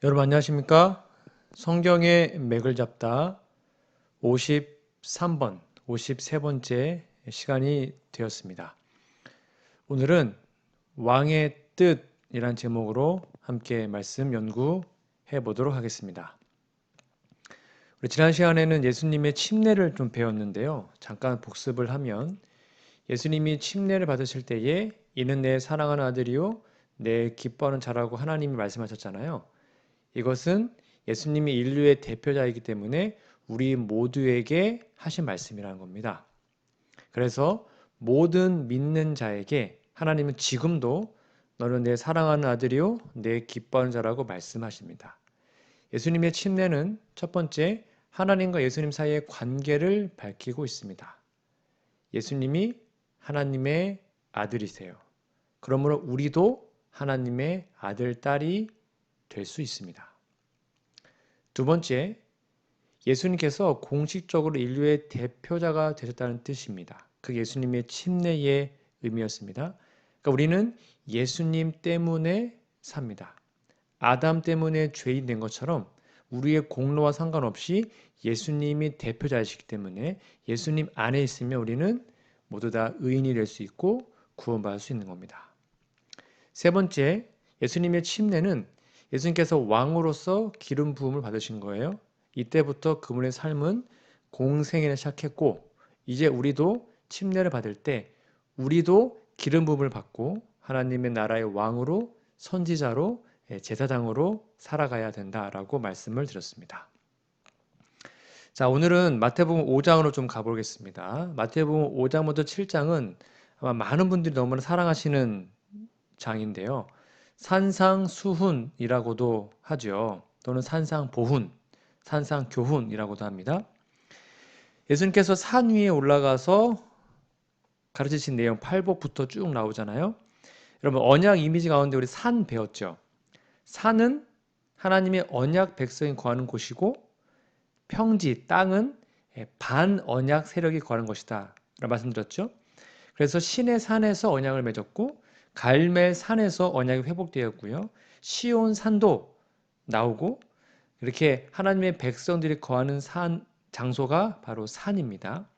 여러분 안녕하십니까? 성경의 맥을 잡다 53번, 53번째 시간이 되었습니다. 오늘은 왕의 뜻이란 제목으로 함께 말씀 연구해 보도록 하겠습니다. 우리 지난 시간에는 예수님의 침례를 좀 배웠는데요. 잠깐 복습을 하면 예수님이 침례를 받으실 때에 이는 내 사랑하는 아들이요 내 기뻐하는 자라고 하나님이 말씀하셨잖아요. 이것은 예수님이 인류의 대표자이기 때문에 우리 모두에게 하신 말씀이라는 겁니다. 그래서 모든 믿는 자에게 하나님은 지금도 너는 내 사랑하는 아들이요 내 기뻐하는 자라고 말씀하십니다. 예수님의 침례는 첫 번째 하나님과 예수님 사이의 관계를 밝히고 있습니다. 예수님이 하나님의 아들이세요. 그러므로 우리도 하나님의 아들, 딸이 될 수 있습니다. 두 번째, 예수님께서 공식적으로 인류의 대표자가 되셨다는 뜻입니다. 그 예수님의 침례의 의미였습니다. 그러니까 우리는 예수님 때문에 삽니다. 아담 때문에 죄인 된 것처럼 우리의 공로와 상관없이 예수님이 대표자이시기 때문에 예수님 안에 있으면 우리는 모두 다 의인이 될 수 있고 구원받을 수 있는 겁니다. 세 번째, 예수님의 침례는 예수님께서 왕으로서 기름 부음을 받으신 거예요. 이때부터 그분의 삶은 공생애를 시작했고 이제 우리도 침례를 받을 때 우리도 기름 부음을 받고 하나님의 나라의 왕으로 선지자로 제사장으로 살아가야 된다라고 말씀을 드렸습니다. 자, 오늘은 마태복음 5장으로 좀 가보겠습니다. 마태복음 5장부터 7장은 아마 많은 분들이 너무나 사랑하시는 장인데요. 산상수훈이라고도 하죠. 또는 산상보훈, 산상교훈이라고도 합니다. 예수님께서 산 위에 올라가서 가르치신 내용 8복부터 쭉 나오잖아요. 여러분 언약 이미지 가운데 우리 산 배웠죠. 산은 하나님의 언약 백성이 거하는 곳이고 평지, 땅은 반언약 세력이 거하는 것이다 라고 말씀드렸죠. 그래서 신의 산에서 언약을 맺었고 갈멜 산에서 언약이 회복되었고요. 시온 산도 나오고 이렇게 하나님의 백성들이 거하는 산 장소가 바로 산입니다.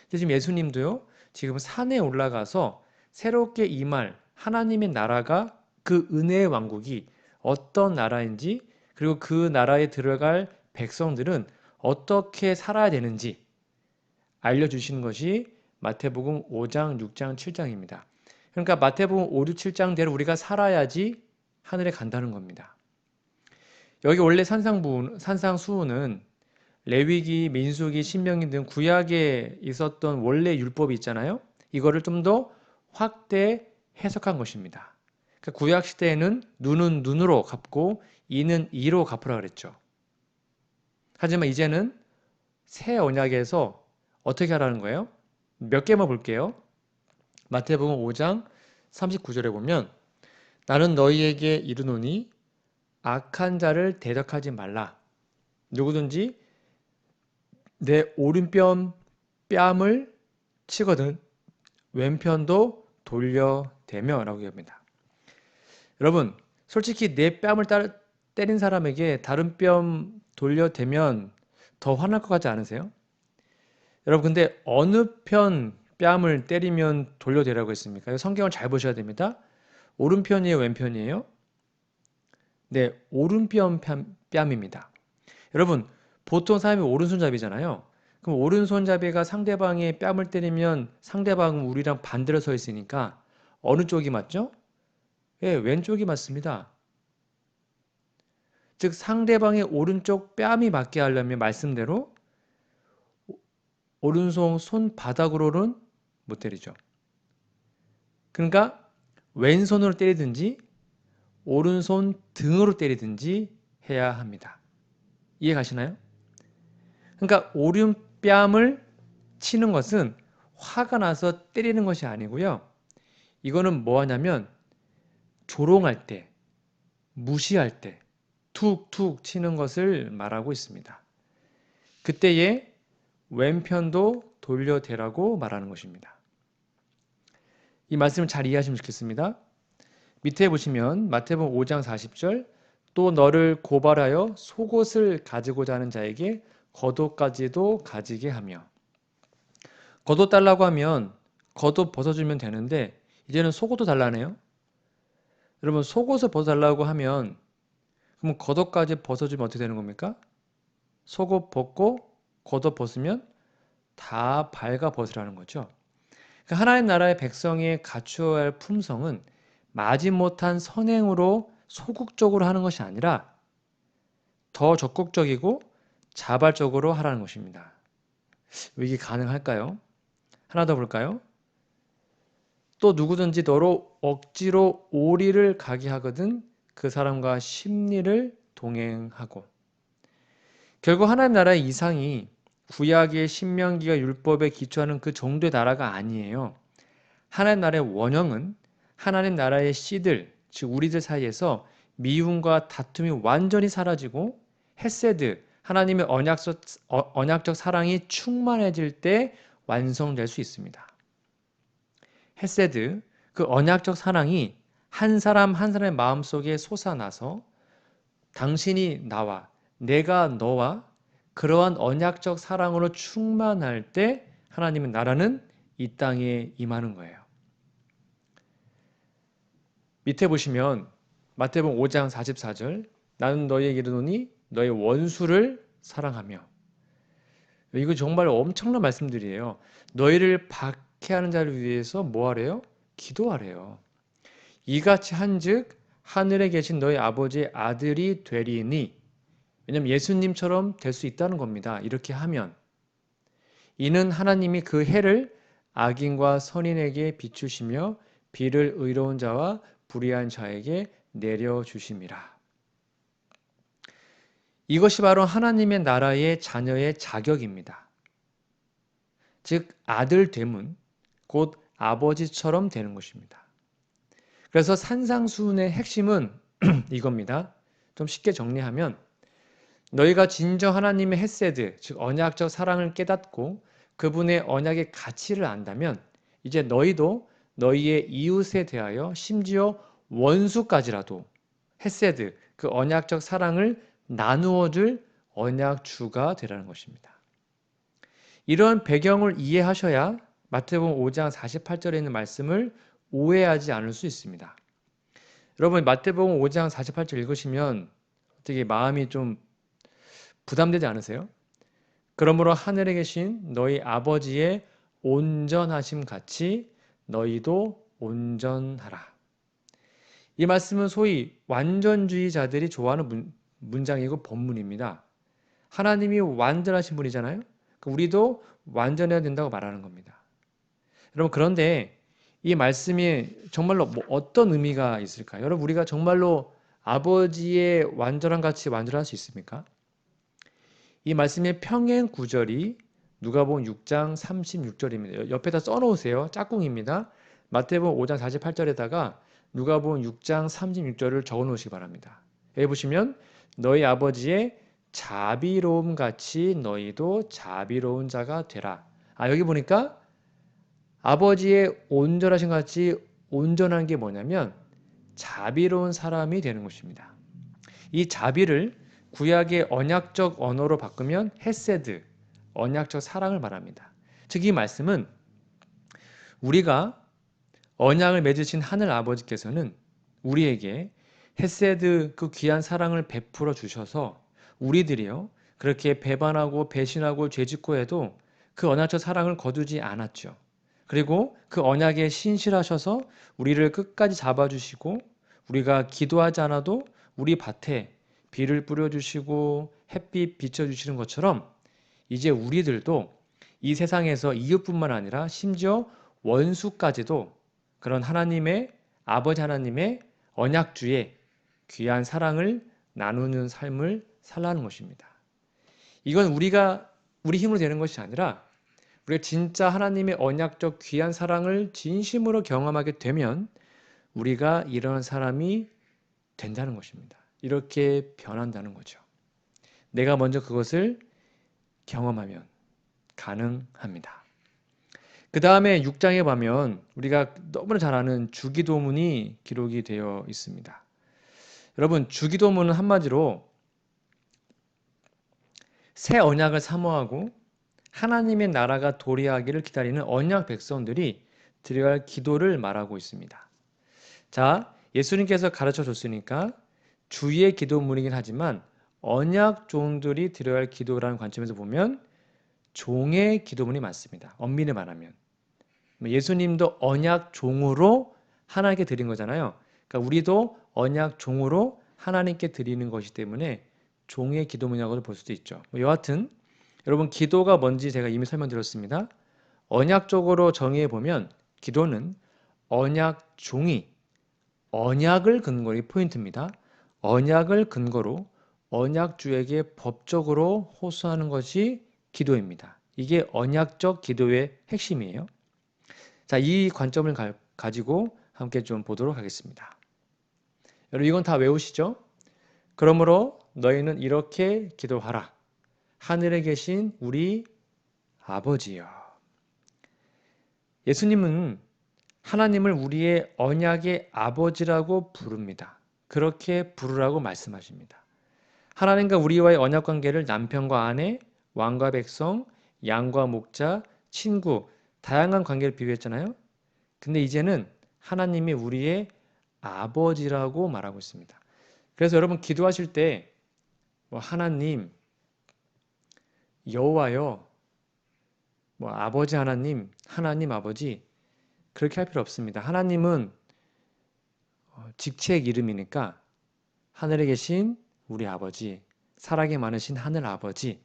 근데 지금 예수님도요. 지금 산에 올라가서 새롭게 임할 하나님의 나라가 그 은혜의 왕국이 어떤 나라인지 그리고 그 나라에 들어갈 백성들은 어떻게 살아야 되는지 알려주시는 것이 마태복음 5장, 6장, 7장입니다. 그러니까 마태복음 5, 6, 7장대로 우리가 살아야지 하늘에 간다는 겁니다. 여기 원래 산상수훈은 레위기, 민수기, 신명기 등 구약에 있었던 원래 율법이 있잖아요. 이거를 좀 더 확대 해석한 것입니다. 그러니까 구약 시대에는 눈은 눈으로 갚고 이는 이로 갚으라 그랬죠. 하지만 이제는 새 언약에서 어떻게 하라는 거예요? 몇 개만 볼게요. 마태복음 5장 39절에 보면 나는 너희에게 이르노니 악한 자를 대적하지 말라. 누구든지 내 오른편 뺨을 치거든 왼편도 돌려대며 라고 합니다. 여러분 솔직히 내 뺨을 때린 사람에게 다른 뺨 돌려대면 더 화날 것 같지 않으세요? 여러분 근데 어느 편 뺨을 때리면 돌려대라고 했습니까? 성경을 잘 보셔야 됩니다. 오른편이에요? 왼편이에요? 네, 오른편 뺨입니다. 여러분 보통 사람이 오른손잡이잖아요. 그럼 오른손잡이가 상대방의 뺨을 때리면 상대방은 우리랑 반대로 서 있으니까 어느 쪽이 맞죠? 예, 왼쪽이 맞습니다. 즉 상대방의 오른쪽 뺨이 맞게 하려면 말씀대로 오른손 손바닥으로는 못 때리죠. 그러니까 왼손으로 때리든지 오른손 등으로 때리든지 해야 합니다. 이해 가시나요? 그러니까 오른뺨을 치는 것은 화가 나서 때리는 것이 아니고요. 이거는 뭐 하냐면 조롱할 때, 무시할 때 툭툭 치는 것을 말하고 있습니다. 그때에 왼편도 돌려대라고 말하는 것입니다. 이 말씀을 잘 이해하시면 좋겠습니다. 밑에 보시면 마태복음 5장 40절 또 너를 고발하여 속옷을 가지고자 하는 자에게 겉옷까지도 가지게 하며. 겉옷 달라고 하면 겉옷 벗어주면 되는데 이제는 속옷도 달라네요. 여러분 속옷을 벗어달라고 하면 그럼 겉옷까지 벗어주면 어떻게 되는 겁니까? 속옷 벗고 겉옷 벗으면 다 발가 벗으라는 거죠. 그러니까 하나님 나라의 백성이 갖추어야 할 품성은 마지못한 선행으로 소극적으로 하는 것이 아니라 더 적극적이고 자발적으로 하라는 것입니다. 이게 가능할까요? 하나 더 볼까요? 또 누구든지 너로 억지로 오리를 가게 하거든 그 사람과 심리를 동행하고. 결국 하나님 나라의 이상이 구약의 신명기가 율법에 기초하는 그 정도의 나라가 아니에요. 하나님 나라의 원형은 하나님 나라의 씨들, 즉 우리들 사이에서 미움과 다툼이 완전히 사라지고 헤세드, 하나님의 언약적 사랑이 충만해질 때 완성될 수 있습니다. 헤세드, 그 언약적 사랑이 한 사람 한 사람의 마음속에 솟아나서 당신이 나와, 내가 너와 그러한 언약적 사랑으로 충만할 때 하나님의 나라는 이 땅에 임하는 거예요. 밑에 보시면 마태복음 5장 44절 나는 너희에게 이르노니 너희 원수를 사랑하며. 이거 정말 엄청난 말씀들이에요. 너희를 박해하는 자를 위해서 뭐 하래요? 기도하래요. 이같이 한즉 하늘에 계신 너희 아버지의 아들이 되리니. 왜냐하면 예수님처럼 될 수 있다는 겁니다. 이렇게 하면. 이는 하나님이 그 해를 악인과 선인에게 비추시며 비를 의로운 자와 불의한 자에게 내려주심이라. 이것이 바로 하나님의 나라의 자녀의 자격입니다. 즉 아들됨은 곧 아버지처럼 되는 것입니다. 그래서 산상수훈의 핵심은 이겁니다. 좀 쉽게 정리하면 너희가 진정 하나님의 헤세드, 즉 언약적 사랑을 깨닫고 그분의 언약의 가치를 안다면 이제 너희도 너희의 이웃에 대하여 심지어 원수까지라도 헤세드, 그 언약적 사랑을 나누어 줄 언약주가 되라는 것입니다. 이런 배경을 이해하셔야 마태복음 5장 48절에 있는 말씀을 오해하지 않을 수 있습니다. 여러분 마태복음 5장 48절 읽으시면 되게 마음이 좀 부담되지 않으세요? 그러므로 하늘에 계신 너희 아버지의 온전하심 같이 너희도 온전하라. 이 말씀은 소위 완전주의자들이 좋아하는 문장이고 본문입니다. 하나님이 완전하신 분이잖아요. 우리도 완전해야 된다고 말하는 겁니다. 여러분 그런데 이 말씀이 정말로 어떤 의미가 있을까요? 여러분 우리가 정말로 아버지의 완전한 같이 완전할 수 있습니까? 이 말씀의 평행 구절이 누가복음 6장 36절입니다. 옆에다 써놓으세요. 짝꿍입니다. 마태복음 5장 48절에다가 누가복음 6장 36절을 적어놓으시기 바랍니다. 여기 보시면 너희 아버지의 자비로움 같이 너희도 자비로운 자가 되라. 여기 보니까 아버지의 온전하신 같이 온전한 게 뭐냐면 자비로운 사람이 되는 것입니다. 이 자비를 구약의 언약적 언어로 바꾸면 헤세드, 언약적 사랑을 말합니다. 즉 이 말씀은 우리가 언약을 맺으신 하늘 아버지께서는 우리에게 헤세드 그 귀한 사랑을 베풀어 주셔서 우리들이요 그렇게 배반하고 배신하고 죄짓고 해도 그 언약적 사랑을 거두지 않았죠. 그리고 그 언약에 신실하셔서 우리를 끝까지 잡아주시고 우리가 기도하지 않아도 우리 밭에 비를 뿌려주시고 햇빛 비춰주시는 것처럼 이제 우리들도 이 세상에서 이웃뿐만 아니라 심지어 원수까지도 그런 하나님의 아버지 하나님의 언약주의 귀한 사랑을 나누는 삶을 살라는 것입니다. 이건 우리가 우리 힘으로 되는 것이 아니라 우리가 진짜 하나님의 언약적 귀한 사랑을 진심으로 경험하게 되면 우리가 이런 사람이 된다는 것입니다. 이렇게 변한다는 거죠. 내가 먼저 그것을 경험하면 가능합니다. 그 다음에 6장에 보면 우리가 너무나 잘 아는 주기도문이 기록이 되어 있습니다. 여러분, 주기도문은 한마디로 새 언약을 사모하고 하나님의 나라가 도래하기를 기다리는 언약 백성들이 드려야 할 기도를 말하고 있습니다. 자, 예수님께서 가르쳐 줬으니까 주의 기도문이긴 하지만 언약 종들이 드려야 할 기도라는 관점에서 보면 종의 기도문이 맞습니다. 엄밀히 말하면. 예수님도 언약 종으로 하나님께 드린 거잖아요. 그러니까 우리도 언약 종으로 하나님께 드리는 것이기 때문에 종의 기도문이라고 볼 수도 있죠. 여하튼 여러분, 기도가 뭔지 제가 이미 설명드렸습니다. 언약적으로 정의해 보면 기도는 언약 종이 언약을 근거로, 이 포인트입니다. 언약을 근거로 언약주에게 법적으로 호소하는 것이 기도입니다. 이게 언약적 기도의 핵심이에요. 자, 이 관점을 가지고 함께 좀 보도록 하겠습니다. 여러분, 이건 다 외우시죠? 그러므로 너희는 이렇게 기도하라. 하늘에 계신 우리 아버지여. 예수님은 하나님을 우리의 언약의 아버지라고 부릅니다. 그렇게 부르라고 말씀하십니다. 하나님과 우리와의 언약 관계를 남편과 아내, 왕과 백성, 양과 목자, 친구, 다양한 관계를 비유했잖아요. 근데 이제는 하나님이 우리의 아버지라고 말하고 있습니다. 그래서 여러분, 기도하실 때 하나님, 여호와여, 아버지 하나님, 하나님 아버지 그렇게 할 필요 없습니다. 하나님은 직책 이름이니까 하늘에 계신 우리 아버지, 사랑이 많으신 하늘 아버지,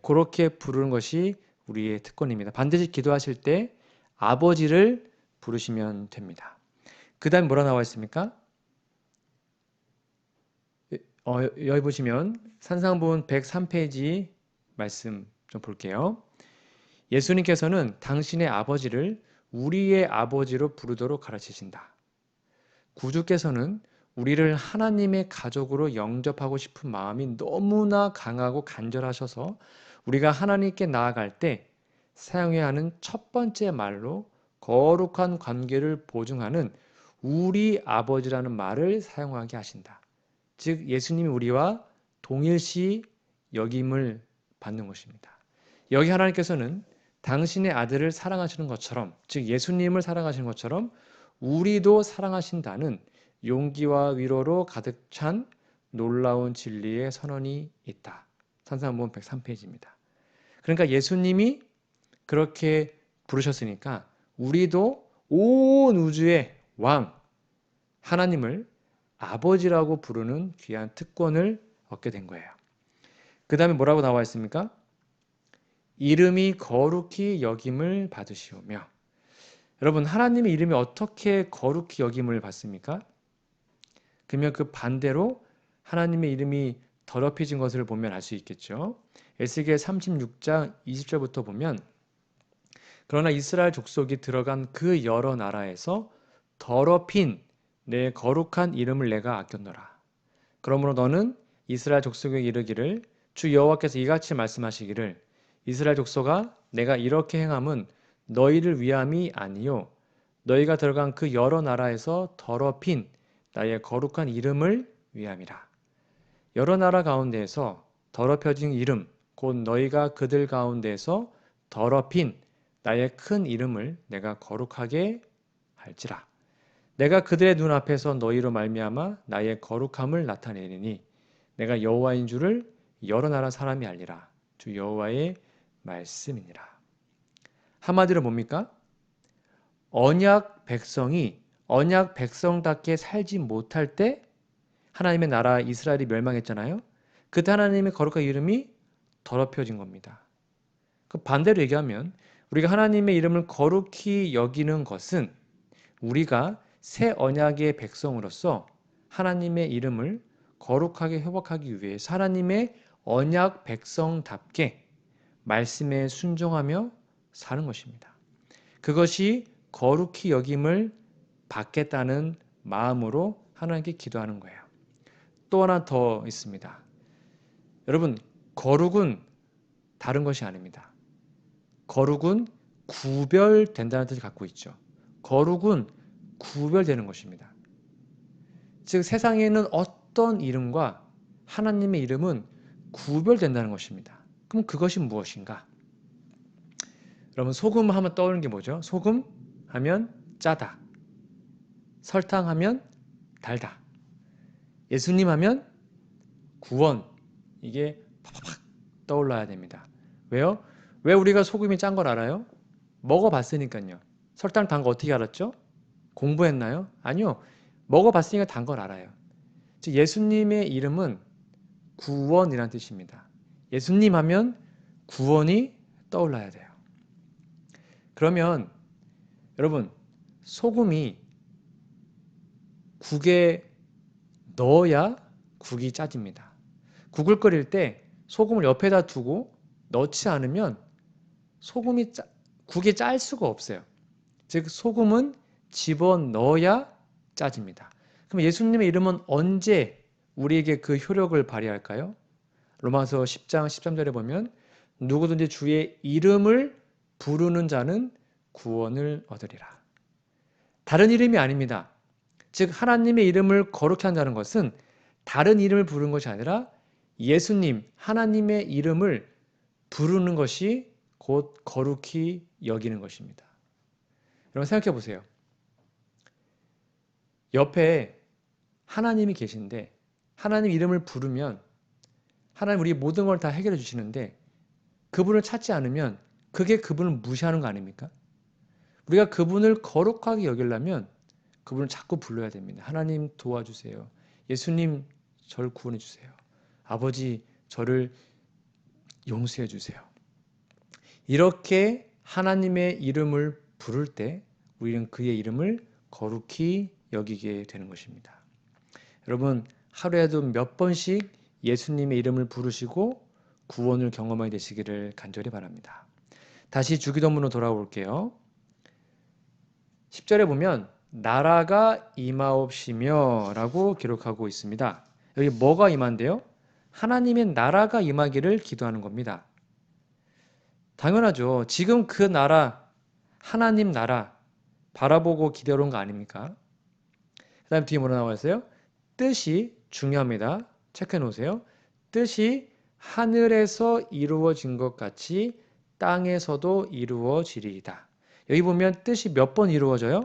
그렇게 부르는 것이 우리의 특권입니다. 반드시 기도하실 때 아버지를 부르시면 됩니다. 그 다음에 뭐라 나와 있습니까? 여기 보시면 산상본 103페이지 말씀 좀 볼게요. 예수님께서는 당신의 아버지를 우리의 아버지로 부르도록 가르치신다. 구주께서는 우리를 하나님의 가족으로 영접하고 싶은 마음이 너무나 강하고 간절하셔서 우리가 하나님께 나아갈 때 사용해야 하는 첫 번째 말로 거룩한 관계를 보증하는 우리 아버지라는 말을 사용하게 하신다. 즉 예수님이 우리와 동일시 여김을 받는 것입니다. 여기 하나님께서는 당신의 아들을 사랑하시는 것처럼, 즉 예수님을 사랑하시는 것처럼 우리도 사랑하신다는 용기와 위로로 가득 찬 놀라운 진리의 선언이 있다. 산상본 103페이지입니다. 그러니까 예수님이 그렇게 부르셨으니까 우리도 온 우주의 왕 하나님을 아버지라고 부르는 귀한 특권을 얻게 된 거예요. 그 다음에 뭐라고 나와 있습니까? 이름이 거룩히 여김을 받으시오며. 여러분, 하나님의 이름이 어떻게 거룩히 여김을 받습니까? 그러면 그 반대로 하나님의 이름이 더럽혀진 것을 보면 알 수 있겠죠. 에스겔 36장 20절부터 보면 그러나 이스라엘 족속이 들어간 그 여러 나라에서 더럽힌 내 거룩한 이름을 내가 아꼈노라. 그러므로 너는 이스라엘 족속에게 이르기를 주 여호와께서 이같이 말씀하시기를 이스라엘 족속아 내가 이렇게 행함은 너희를 위함이 아니요 너희가 들어간 그 여러 나라에서 더럽힌 나의 거룩한 이름을 위함이라. 여러 나라 가운데에서 더럽혀진 이름 곧 너희가 그들 가운데에서 더럽힌 나의 큰 이름을 내가 거룩하게 할지라. 내가 그들의 눈앞에서 너희로 말미암아 나의 거룩함을 나타내리니 내가 여호와인 줄을 여러 나라 사람이 알리라. 주 여호와의 말씀이니라. 한마디로 뭡니까? 언약 백성답게 살지 못할 때 하나님의 나라 이스라엘이 멸망했잖아요. 그때 하나님의 거룩한 이름이 더럽혀진 겁니다. 그 반대로 얘기하면 우리가 하나님의 이름을 거룩히 여기는 것은 우리가 새 언약의 백성으로서 하나님의 이름을 거룩하게 회복하기 위해서 하나님의 언약 백성답게 말씀에 순종하며 사는 것입니다. 그것이 거룩히 여김을 받겠다는 마음으로 하나님께 기도하는 거예요. 또 하나 더 있습니다. 여러분, 거룩은 다른 것이 아닙니다. 거룩은 구별된다는 뜻을 갖고 있죠. 거룩은 구별되는 것입니다. 즉 세상에는 어떤 이름과 하나님의 이름은 구별된다는 것입니다. 그럼 그것이 무엇인가? 여러분, 소금 하면 떠오르는 게 뭐죠? 소금 하면 짜다. 설탕 하면 달다. 예수님 하면 구원. 이게 팍팍 떠올라야 됩니다. 왜요? 왜 우리가 소금이 짠 걸 알아요? 먹어봤으니까요. 설탕 단 거 어떻게 알았죠? 공부했나요? 아니요. 먹어봤으니까 단 걸 알아요. 즉 예수님의 이름은 구원이란 뜻입니다. 예수님 하면 구원이 떠올라야 돼요. 그러면 여러분, 소금이 국에 넣어야 국이 짜집니다. 국을 끓일 때 소금을 옆에다 두고 넣지 않으면 국이 짤 수가 없어요. 즉 소금은 집어넣어야 짜집니다. 그럼 예수님의 이름은 언제 우리에게 그 효력을 발휘할까요? 로마서 10장 13절에 보면 누구든지 주의 이름을 부르는 자는 구원을 얻으리라. 다른 이름이 아닙니다. 즉 하나님의 이름을 거룩히 한다는 것은 다른 이름을 부르는 것이 아니라 예수님, 하나님의 이름을 부르는 것이 곧 거룩히 여기는 것입니다. 여러분 생각해 보세요. 옆에 하나님이 계신데 하나님 이름을 부르면 하나님 우리 모든 걸 다 해결해 주시는데 그분을 찾지 않으면 그게 그분을 무시하는 거 아닙니까? 우리가 그분을 거룩하게 여기려면 그분을 자꾸 불러야 됩니다. 하나님 도와주세요. 예수님 저를 구원해 주세요. 아버지 저를 용서해 주세요. 이렇게 하나님의 이름을 부를 때 우리는 그의 이름을 거룩히 여기게 되는 것입니다. 여러분 하루에도 몇 번씩 예수님의 이름을 부르시고 구원을 경험하게 되시기를 간절히 바랍니다. 다시 주기도문으로 돌아올게요. 10절에 보면 나라가 임하옵시며 라고 기록하고 있습니다. 여기 뭐가 임한대요? 하나님의 나라가 임하기를 기도하는 겁니다. 당연하죠. 지금 그 나라, 하나님 나라 바라보고 기도하는 거 아닙니까? 그 다음 뒤에 뭐라 나와 있어요? 뜻이 중요합니다. 체크해 놓으세요. 뜻이 하늘에서 이루어진 것 같이 땅에서도 이루어지리이다. 여기 보면 뜻이 몇 번 이루어져요?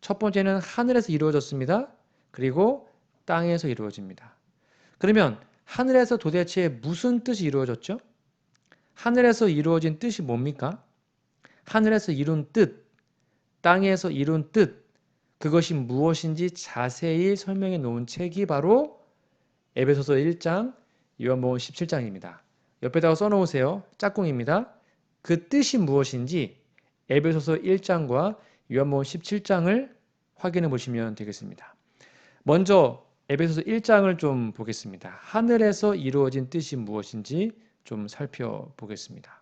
첫 번째는 하늘에서 이루어졌습니다. 그리고 땅에서 이루어집니다. 그러면 하늘에서 도대체 무슨 뜻이 이루어졌죠? 하늘에서 이루어진 뜻이 뭡니까? 하늘에서 이룬 뜻, 땅에서 이룬 뜻, 그것이 무엇인지 자세히 설명해 놓은 책이 바로 에베소서 1장, 요한복음 17장입니다. 옆에다가 써놓으세요. 짝꿍입니다. 그 뜻이 무엇인지 에베소서 1장과 요한복음 17장을 확인해 보시면 되겠습니다. 먼저 에베소서 1장을 좀 보겠습니다. 하늘에서 이루어진 뜻이 무엇인지 좀 살펴보겠습니다.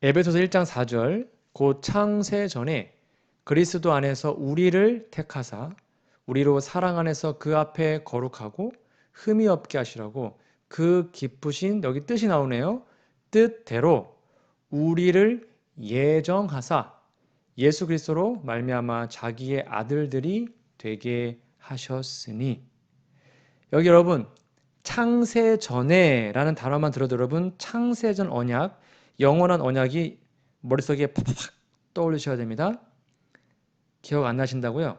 에베소서 1장 4절 곧 창세 전에 그리스도 안에서 우리를 택하사 우리로 사랑 안에서 그 앞에 거룩하고 흠이 없게 하시라고 그 기쁘신 여기 뜻이 나오네요. 뜻대로 우리를 예정하사 예수 그리스도로 말미암아 자기의 아들들이 되게 하셨으니 여기 여러분 창세 전에라는 단어만 들어도 여러분 창세전 언약 영원한 언약이 머릿속에 팍팍 떠올리셔야 됩니다. 기억 안 나신다고요?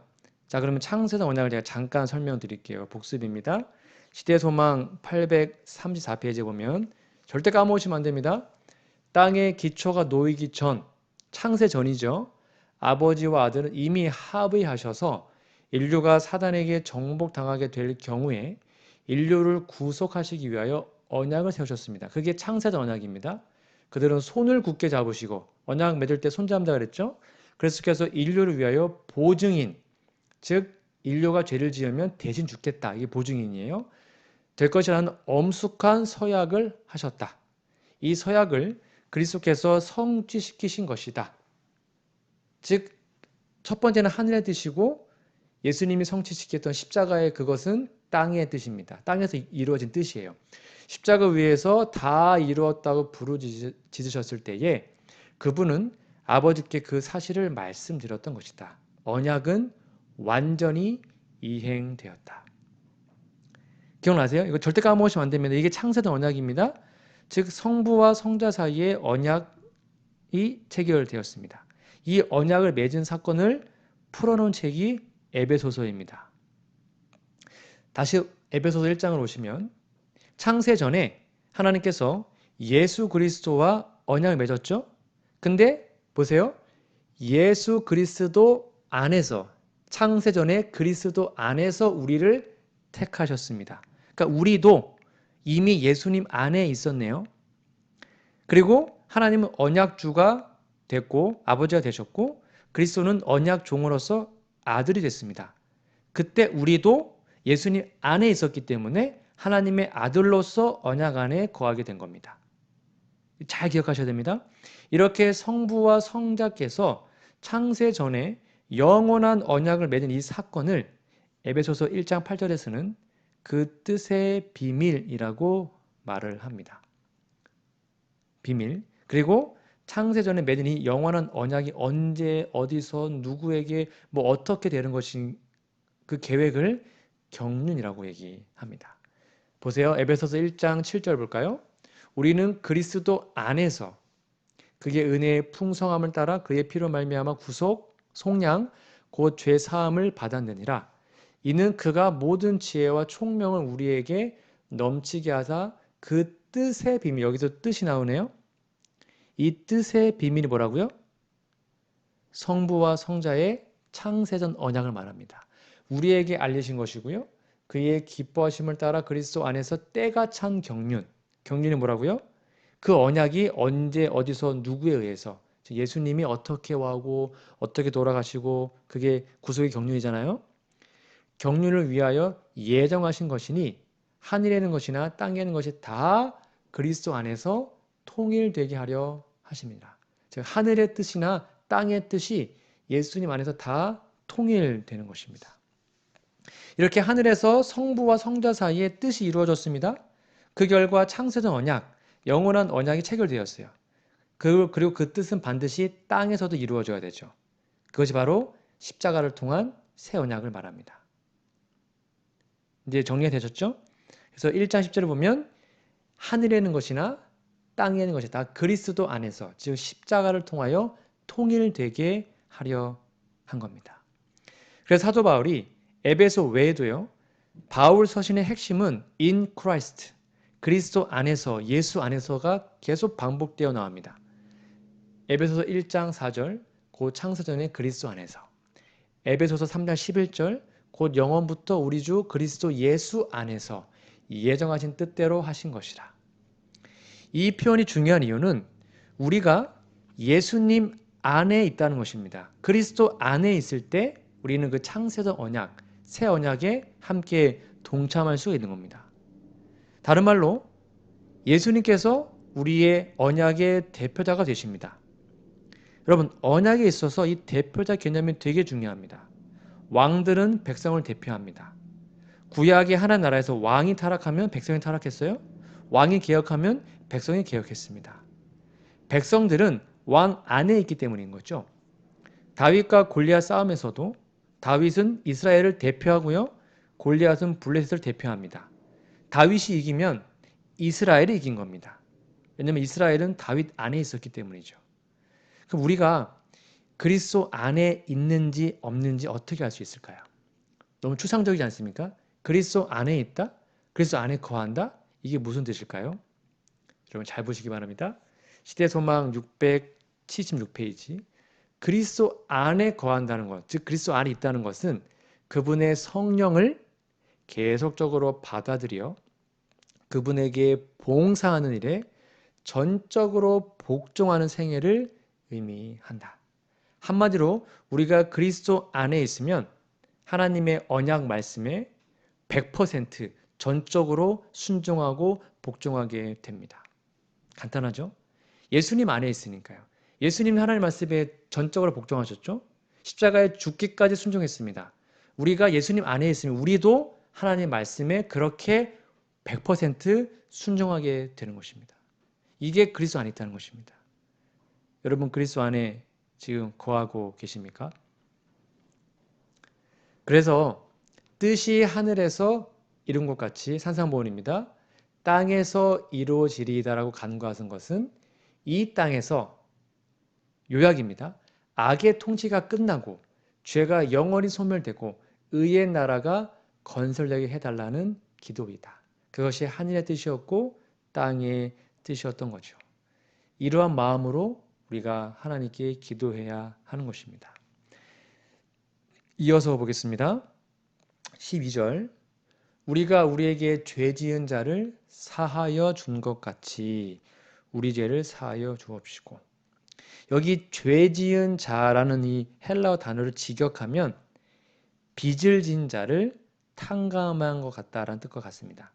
자 그러면 창세전 언약을 제가 잠깐 설명드릴게요. 복습입니다. 시대소망 834페이지에 보면 절대 까먹으시면 안 됩니다. 땅의 기초가 놓이기 전 창세 전이죠. 아버지와 아들은 이미 합의하셔서 인류가 사단에게 정복당하게 될 경우에 인류를 구속하시기 위하여 언약을 세우셨습니다. 그게 창세전 언약입니다. 그들은 손을 굳게 잡으시고 언약 맺을 때 손 잡는다 그랬죠. 그래서 인류를 위하여 보증인 즉 인류가 죄를 지으면 대신 죽겠다. 이게 보증인이에요. 될 것이라는 엄숙한 서약을 하셨다. 이 서약을 그리스도께서 성취시키신 것이다. 즉 첫 번째는 하늘의 뜻이고 예수님이 성취시켰던 십자가의 그것은 땅의 뜻입니다. 땅에서 이루어진 뜻이에요. 십자가 위에서 다 이루었다고 부르짖으셨을 때에 그분은 아버지께 그 사실을 말씀드렸던 것이다. 언약은 완전히 이행되었다. 기억나세요? 이거 절대 까먹으시면 안 됩니다. 이게 창세전 언약입니다. 즉 성부와 성자 사이에 언약이 체결되었습니다. 이 언약을 맺은 사건을 풀어놓은 책이 에베소서입니다. 다시 에베소서 1장을 오시면 창세 전에 하나님께서 예수 그리스도와 언약을 맺었죠. 근데 보세요. 예수 그리스도 안에서 창세 전에 그리스도 안에서 우리를 택하셨습니다. 그러니까 우리도 이미 예수님 안에 있었네요. 그리고 하나님은 언약주가 됐고 아버지가 되셨고 그리스도는 언약 종으로서 아들이 됐습니다. 그때 우리도 예수님 안에 있었기 때문에 하나님의 아들로서 언약 안에 거하게 된 겁니다. 잘 기억하셔야 됩니다. 이렇게 성부와 성자께서 창세 전에 영원한 언약을 맺은 이 사건을 에베소서 1장 8절에서는 그 뜻의 비밀이라고 말을 합니다. 비밀. 그리고 창세전에 맺은 이 영원한 언약이 언제 어디서 누구에게 뭐 어떻게 되는 것인 그 계획을 경륜이라고 얘기합니다. 보세요. 에베소서 1장 7절 볼까요? 우리는 그리스도 안에서 그의 은혜의 풍성함을 따라 그의 피로 말미암아 구속, 속량, 곧 죄 사함을 받았느니라. 이는 그가 모든 지혜와 총명을 우리에게 넘치게 하사 그 뜻의 비밀, 여기서 뜻이 나오네요. 이 뜻의 비밀이 뭐라고요? 성부와 성자의 창세전 언약을 말합니다. 우리에게 알리신 것이고요. 그의 기뻐하심을 따라 그리스도 안에서 때가 찬 경륜. 경륜이 뭐라고요? 그 언약이 언제 어디서 누구에 의해서 예수님이 어떻게 와고 어떻게 돌아가시고 그게 구속의 경륜이잖아요. 경륜을 위하여 예정하신 것이니 하늘에 있는 것이나 땅에 있는 것이 다 그리스도 안에서 통일되게 하려 하십니다. 즉 하늘의 뜻이나 땅의 뜻이 예수님 안에서 다 통일되는 것입니다. 이렇게 하늘에서 성부와 성자 사이에 뜻이 이루어졌습니다. 그 결과 창세전 언약, 영원한 언약이 체결되었어요. 그리고 그 뜻은 반드시 땅에서도 이루어져야 되죠. 그것이 바로 십자가를 통한 새 언약을 말합니다. 이제 정리가 되셨죠? 그래서 1장 10절을 보면 하늘에 있는 것이나 땅에 있는 것이 다 그리스도 안에서 즉 십자가를 통하여 통일되게 하려 한 겁니다. 그래서 사도 바울이 에베소 외에도요. 바울 서신의 핵심은 in Christ, 그리스도 안에서, 예수 안에서가 계속 반복되어 나옵니다. 에베소서 1장 4절, 곧 창세전의 그리스도 안에서. 에베소서 3장 11절, 곧 영원부터 우리 주 그리스도 예수 안에서 예정하신 뜻대로 하신 것이라. 이 표현이 중요한 이유는 우리가 예수님 안에 있다는 것입니다. 그리스도 안에 있을 때 우리는 그 창세전 언약, 새 언약에 함께 동참할 수 있는 겁니다. 다른 말로 예수님께서 우리의 언약의 대표자가 되십니다. 여러분, 언약에 있어서 이 대표자 개념이 되게 중요합니다. 왕들은 백성을 대표합니다. 구약의 하나님 나라에서 왕이 타락하면 백성이 타락했어요. 왕이 개혁하면 백성이 개혁했습니다. 백성들은 왕 안에 있기 때문인 거죠. 다윗과 골리앗 싸움에서도 다윗은 이스라엘을 대표하고요. 골리앗은 블레셋을 대표합니다. 다윗이 이기면 이스라엘이 이긴 겁니다. 왜냐하면 이스라엘은 다윗 안에 있었기 때문이죠. 그럼 우리가 그리스도 안에 있는지 없는지 어떻게 알 수 있을까요? 너무 추상적이지 않습니까? 그리스도 안에 있다? 그리스도 안에 거한다? 이게 무슨 뜻일까요? 여러분 잘 보시기 바랍니다. 시대소망 676페이지. 그리스도 안에 거한다는 것, 즉 그리스도 안에 있다는 것은 그분의 성령을 계속적으로 받아들여 그분에게 봉사하는 일에 전적으로 복종하는 생애를 의미한다. 한마디로 우리가 그리스도 안에 있으면 하나님의 언약 말씀에 100% 전적으로 순종하고 복종하게 됩니다. 간단하죠? 예수님 안에 있으니까요. 예수님 하나님 말씀에 전적으로 복종하셨죠? 십자가에 죽기까지 순종했습니다. 우리가 예수님 안에 있으면 우리도 하나님 말씀에 그렇게 100% 순종하게 되는 것입니다. 이게 그리스도 안에 있다는 것입니다. 여러분 그리스도 안에 지금 거하고 계십니까? 그래서 뜻이 하늘에서 이룬 것 같이 산상보훈입니다. 땅에서 이루어지리이다라고 간구하신 것은 이 땅에서 요약입니다. 악의 통치가 끝나고 죄가 영원히 소멸되고 의의 나라가 건설되게 해달라는 기도이다. 그것이 하늘의 뜻이었고 땅의 뜻이었던 거죠. 이러한 마음으로 우리가 하나님께 기도해야 하는 것입니다. 이어서 보겠습니다. 12절 우리가 우리에게 죄 지은 자를 사하여 준 것 같이 우리 죄를 사하여 주옵시고 여기 죄 지은 자라는 이 헬라어 단어를 직역하면 빚을 진 자를 탕감한 것 같다라는 뜻과 같습니다.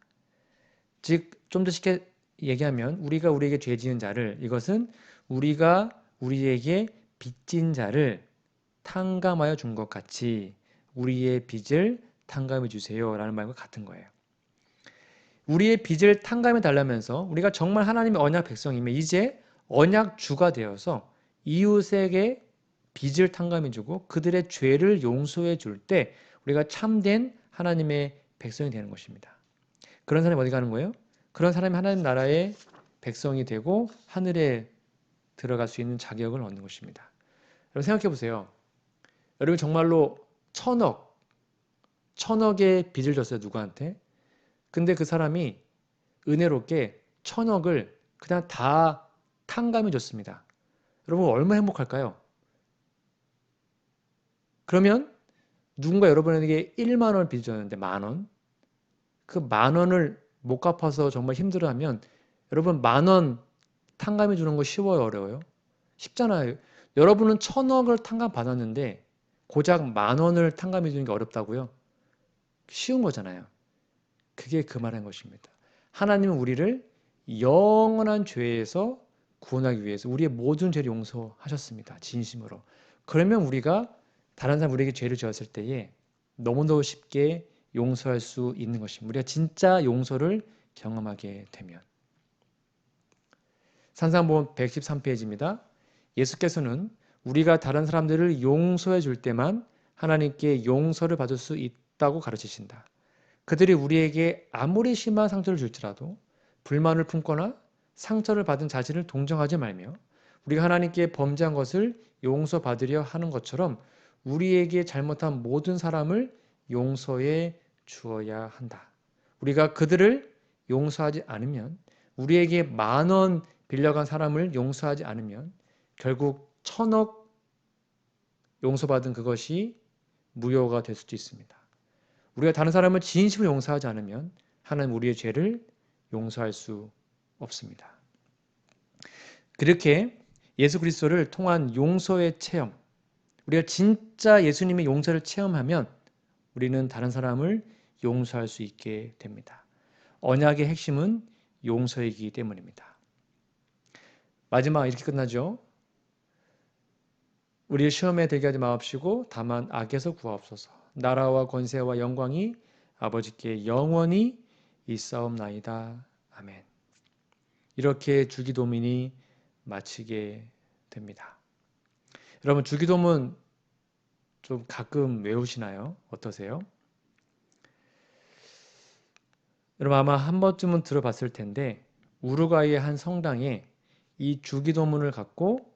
즉 좀 더 쉽게 얘기하면 우리가 우리에게 죄 지은 자를 이것은 우리가 우리에게 빚진 자를 탕감하여 준 것 같이 우리의 빚을 탕감해 주세요 라는 말과 같은 거예요. 우리의 빚을 탕감해 달라면서 우리가 정말 하나님의 언약 백성이면 이제 언약 주가 되어서 이웃에게 빚을 탕감해 주고 그들의 죄를 용서해 줄 때 우리가 참된 하나님의 백성이 되는 것입니다. 그런 사람이 어디 가는 거예요? 그런 사람이 하나님 나라의 백성이 되고 하늘에 들어갈 수 있는 자격을 얻는 것입니다. 여러분 생각해 보세요. 여러분 정말로 천억의 빚을 졌어요. 누구한테? 근데 그 사람이 은혜롭게 1,000억을 그냥 다 탕감해 줬습니다. 여러분 얼마나 행복할까요? 그러면 누군가 여러분에게 1만 원을 빚을 졌는데 10,000원 그 10,000원을 못 갚아서 정말 힘들어하면 여러분 10,000원 탕감해 주는 거 쉬워요? 어려워요? 쉽잖아요. 여러분은 1,000억을 탕감 받았는데 고작 10,000원을 탕감해 주는 게 어렵다고요? 쉬운 거잖아요. 그게 그 말인 것입니다. 하나님은 우리를 영원한 죄에서 구원하기 위해서 우리의 모든 죄를 용서하셨습니다. 진심으로. 그러면 우리가 다른 사람 우리에게 죄를 지었을 때에 너무너무 쉽게 용서할 수 있는 것입니다. 우리가 진짜 용서를 경험하게 되면. 산상보험 113페이지입니다. 예수께서는 우리가 다른 사람들을 용서해 줄 때만 하나님께 용서를 받을 수 있다고 가르치신다. 그들이 우리에게 아무리 심한 상처를 줄지라도 불만을 품거나 상처를 받은 자신을 동정하지 말며 우리가 하나님께 범죄한 것을 용서받으려 하는 것처럼 우리에게 잘못한 모든 사람을 용서해 주어야 한다. 우리가 그들을 용서하지 않으면 우리에게 10,000원 빌려간 사람을 용서하지 않으면 결국 1,000억 용서받은 그것이 무효가 될 수도 있습니다. 우리가 다른 사람을 진심으로 용서하지 않으면 하나님 우리의 죄를 용서할 수 없습니다. 그렇게 예수 그리스도를 통한 용서의 체험, 우리가 진짜 예수님의 용서를 체험하면 우리는 다른 사람을 용서할 수 있게 됩니다. 언약의 핵심은 용서이기 때문입니다. 마지막 이렇게 끝나죠. 우리를 시험에 들게 하지 마옵시고 다만 악에서 구하옵소서. 나라와 권세와 영광이 아버지께 영원히 있사옵나이다. 아멘. 이렇게 주기도문이 마치게 됩니다. 여러분 주기도문 좀 가끔 외우시나요? 어떠세요? 여러분 아마 한 번쯤은 들어봤을 텐데 우루과이의 한 성당에 이 주기도문을 갖고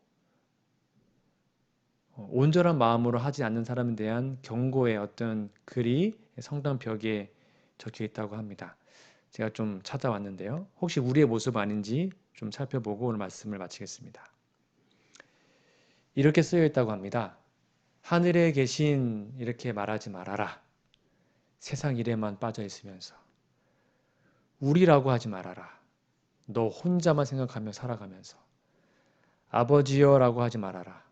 온전한 마음으로 하지 않는 사람에 대한 경고의 어떤 글이 성당 벽에 적혀 있다고 합니다. 제가 좀 찾아왔는데요. 혹시 우리의 모습 아닌지 좀 살펴보고 오늘 말씀을 마치겠습니다. 이렇게 쓰여 있다고 합니다. 하늘에 계신 이렇게 말하지 말아라. 세상 일에만 빠져 있으면서. 우리라고 하지 말아라. 너 혼자만 생각하며 살아가면서. 아버지여라고 하지 말아라.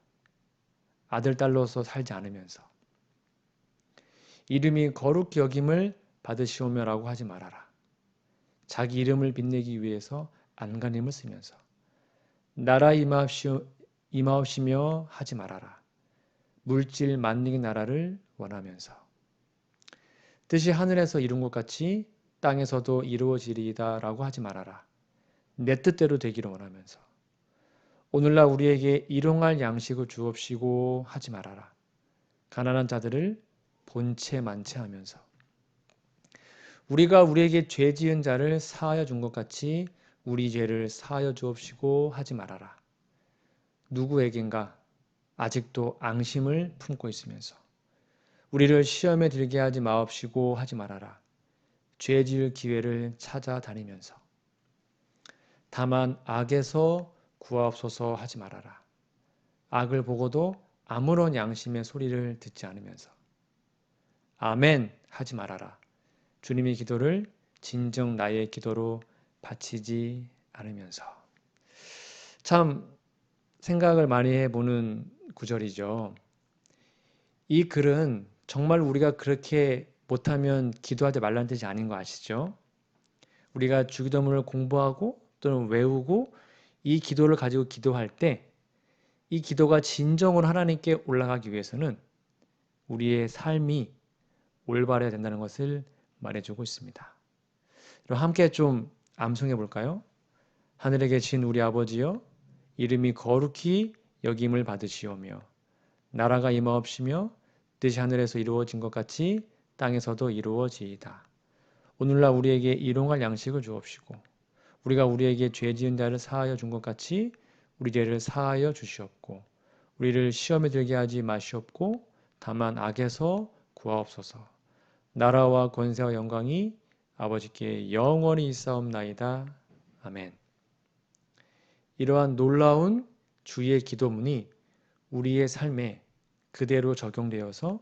아들, 딸로서 살지 않으면서. 이름이 거룩히 여김을 받으시오며라고 하지 말아라. 자기 이름을 빛내기 위해서 안간힘을 쓰면서. 나라 임하옵시며 하지 말아라. 물질 만능의 나라를 원하면서. 뜻이 하늘에서 이룬 것 같이 땅에서도 이루어지리이다 라고 하지 말아라. 내 뜻대로 되기를 원하면서. 오늘날 우리에게 일용할 양식을 주옵시고 하지 말아라. 가난한 자들을 본체 만체하면서. 우리가 우리에게 죄 지은 자를 사하여 준 것 같이 우리 죄를 사하여 주옵시고 하지 말아라. 누구에겐가 아직도 앙심을 품고 있으면서 우리를 시험에 들게 하지 마옵시고 하지 말아라. 죄 지을 기회를 찾아다니면서 다만 악에서 구하옵소서 하지 말아라. 악을 보고도 아무런 양심의 소리를 듣지 않으면서 아멘 하지 말아라. 주님의 기도를 진정 나의 기도로 바치지 않으면서. 참 생각을 많이 해보는 구절이죠. 이 글은 정말 우리가 그렇게 못하면 기도하지 말라는 뜻이 아닌 거 아시죠? 우리가 주기도문을 공부하고 또는 외우고 이 기도를 가지고 기도할 때 이 기도가 진정으로 하나님께 올라가기 위해서는 우리의 삶이 올바라야 된다는 것을 말해주고 있습니다. 그럼 함께 좀 암송해 볼까요? 하늘에 계신 우리 아버지여, 이름이 거룩히 여김을 받으시오며 나라가 임하옵시며 뜻이 하늘에서 이루어진 것 같이 땅에서도 이루어지이다. 오늘날 우리에게 일용할 양식을 주옵시고 우리가 우리에게 죄 지은 자를 사하여 준 것 같이 우리 죄를 사하여 주시옵고 우리를 시험에 들게 하지 마시옵고 다만 악에서 구하옵소서. 나라와 권세와 영광이 아버지께 영원히 있사옵나이다. 아멘. 이러한 놀라운 주의 기도문이 우리의 삶에 그대로 적용되어서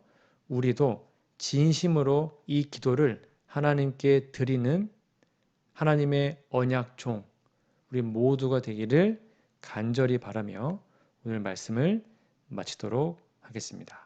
우리도 진심으로 이 기도를 하나님께 드리는 하나님의 언약종 우리 모두가 되기를 간절히 바라며 오늘 말씀을 마치도록 하겠습니다.